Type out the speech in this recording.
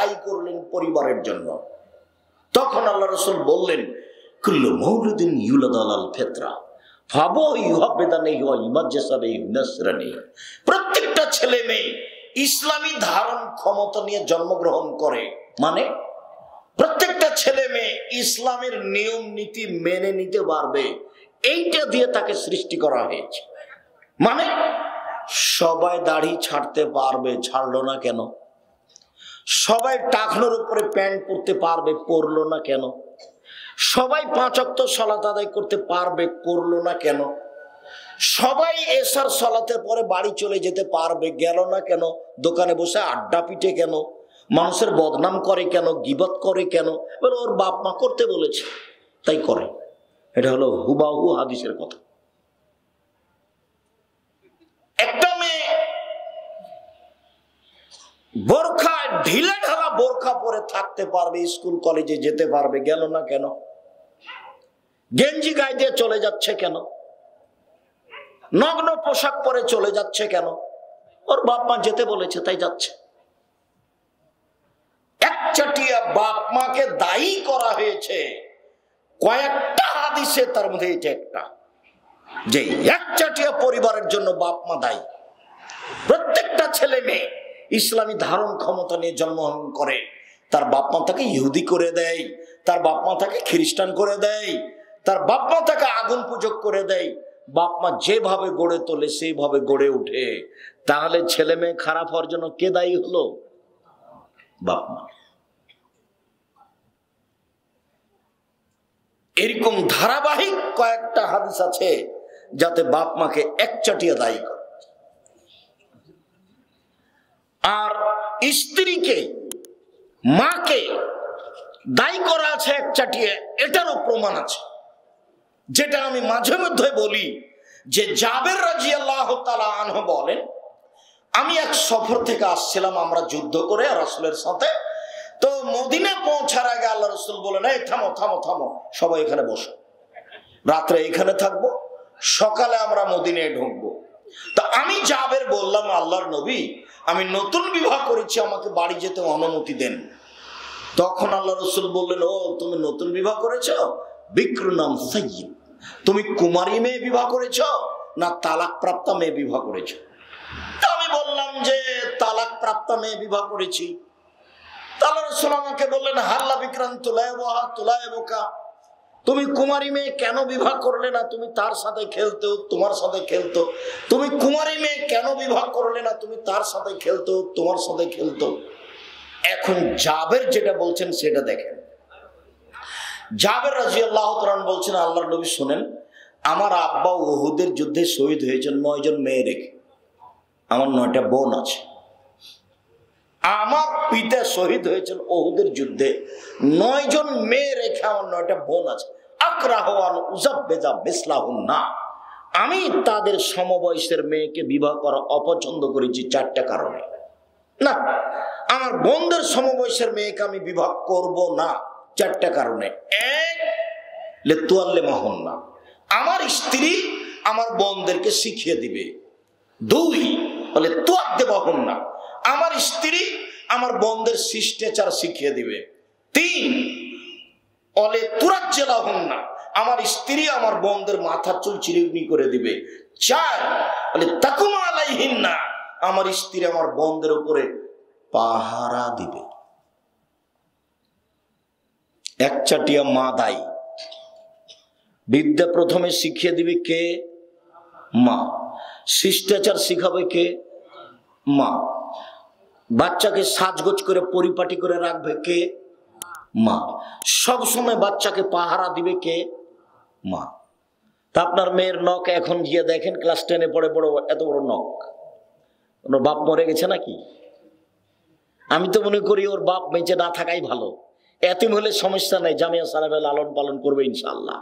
দায়ী করলেন পরিবারের জন্য। তখন আল্লাহ রাসূল বললেন, কুল্লু মাউলুদিন ইউলাদু আলাল ফিতরা ফাবু ইউহাবিদানিহি ওয়া ইমাজ্জাসাবিহি নাসরানি। প্রত্যেকটা ছেলে মেয়ে ইসলামী ধারণ ক্ষমতা নিয়ে জন্মগ্রহণ করে, মানে প্রত্যেকটা ছেলে মেয়ে ইসলামের নিয়ম নীতি মেনে নিতে পারবে, এইটা দিয়ে তাকে সৃষ্টি করা হয়েছে। মানে সবাই দাড়ি ছাড়তে পারবে, ছাড়লো না কেন? সবাই টাকনোর উপরে প্যান্ট পরতে পারবে, পরলো না কেন? সবাই 5 ওয়াক্ত সালাত আদায় করতে পারবে, করলো না কেন? সবাই এশার সালাতের পরে বাড়ি চলে যেতে পারবে, গেল না কেন? দোকানে বসে আড্ডা পিটে কেন? মানুষের বদনাম করে কেন? গীবত করে কেন? বলে ওর বাপ মা করতে বলেছে তাই করে। এটা হলো হুবাহু হাদিসের কথা। একটা মেয়ে বোরখা, ঢিলে ঢালা বোরখা পরে থাকতে পারবে, স্কুল কলেজে যেতে পারবে, গেল না কেন? গেঞ্জি গায়ে দিয়ে চলে যাচ্ছে কেন? নগ্ন পোশাক পরে চলে যাচ্ছে কেন? ওর বাপ মা যেতে বলেছে তাই যাচ্ছে। একচাটিয়া বাপ মাকে দায়ী করা হয়েছে কয়েকটা হাদিসে, তার মধ্যে এটা একটা, যে একচাটিয়া পরিবারের জন্য বাপ মা দায়ী। প্রত্যেকটা ছেলে মেয়ে ইসলামী ধারণ ক্ষমতা নিয়ে জন্মগ্রহণ করে, তার বাপ মা তাকে ইহুদি করে দেয়, তার বাপ মা তাকে খ্রিস্টান করে দেয়, তার বাপ মা তাকে আগুন পূজক করে দেয়। বাপ মা যেভাবে গড়ে তোলে সেইভাবে গড়ে উঠে। তাহলে ছেলে মেয়ে খারাপ হওয়ার জন্য কে দায়ী হলো? বাপ মা। এরকম ধারাবাহিক কয়েকটা হাদিস আছে যাতে বাপ মাকে একচাটিয়া দায়ী করে। আর স্ত্রীকে, মাকে দায়ী করা আছে একচাটিয়া, এটারও প্রমাণ আছে, যেটা আমি মাঝে মধ্যে বলি। যে জাবের রাদিয়াল্লাহু তাআলা আনহু বলেন, আমি এক সফর থেকে আসছিলাম, আমরা যুদ্ধ করে রাসূলের সাথে। তো মদিনা পৌঁছার আগে আল্লাহ রাসূল বলেন, এই থামো থামো থামো, সবাই এখানে বসো, রাত্রে এখানে থাকবো, সকালে আমরা মদিনায় ঢুকবো। তো আমি জাবের বললাম, আল্লাহর নবী, আমি নতুন বিবাহ করেছি, আমাকে বাড়ি যেতে অনুমতি দেন। তখন আল্লাহ রাসূল বললেন, ও তুমি নতুন বিবাহ করেছো? বিক্র নাম সাইয়্যিব। তুমি কুমারী মেয়ে বিবাহ করেছো না তালাক প্রাপ্ত মেয়ে বিবাহ করেছো? তা আমি বললাম যে তালাক প্রাপ্ত মেয়ে বিবাহ করেছি। আল্লাহ রাসূল আমাকে বললেন, হাল্লা বিক্রান তুলাইবহা তুলাইবুকা, তুমি কুমারী মেয়ে কেন বিবাহ করলে না? তুমি তার সাথে খেলতো, তোমার সাথে খেলতো। তুমি কুমারী মেয়ে কেন বিবাহ করলে না? তুমি তার সাথে খেলতো, তোমার সাথে খেলতো। এখন জাবের যেটা বলছেন সেটা দেখেন। জাবের রাদিয়াল্লাহু তাআলা বলছেন, আল্লাহর নবী শুনেন, আমার আব্বা উহুদের যুদ্ধে শহীদ হয়েছেন 9 জন মেয়ে রেখে। আমার 9টা বোন আছে। আমার পিতা শহীদ হয়েছেন উহুদের যুদ্ধে 9 জন মেয়ে রেখে, আমার 9টা বোন আছে। আকরাহুন উযাব্বিজা মিসলাহুন্না, আমি তাদের সমবয়সের মেয়েকে বিবাহ করা অপছন্দ করেছি 4টা কারণে। না, আমার বোনদের সমবয়সের মেয়েকে আমি বিবাহ করব না 4টা কারণে। এক, লিতুআল্লিমাহুন্না, আমার স্ত্রী আমার বোনদেরকে শিখিয়ে দিবে। 2, লিতুআদ্দিবাহুন্না, আমার স্ত্রী আমার বোনদের শিষ্টাচার শিখিয়ে দিবে। 3, লিতুরাজ্জিলাহুন্না, আমার স্ত্রী আমার বোনদের মাথার চুল চিরুনি করে দিবে। 4, লিতাকুমা আলাইহিন্না, আমার স্ত্রী আমার বোনদের উপরে পাহারা দিবে। একচাটিয়া মা দায়ী। বিদ্যা প্রথমে শিখিয়ে দিবে কে? মা। শিষ্টাচার শিখাবে কে? মা। বাচ্চাকে সাজগোজ করে পরিপাটি করে রাখবে কে? মা। সব সময় বাচ্চাকে পাহারা দিবে কে? মা। তা আপনার মেয়ের নখ এখন গিয়ে দেখেন, ক্লাস 10-এ পড়ে, বড় এত বড় নখ। ওর বাপ মরে গেছে নাকি? আমি তো মনে করি ওর বাপ বেঁচে না থাকাই ভালো। এতিম হলে সমস্যা নাই, জামিয়া সাহেব লালন পালন করবে ইনশাআল্লাহ।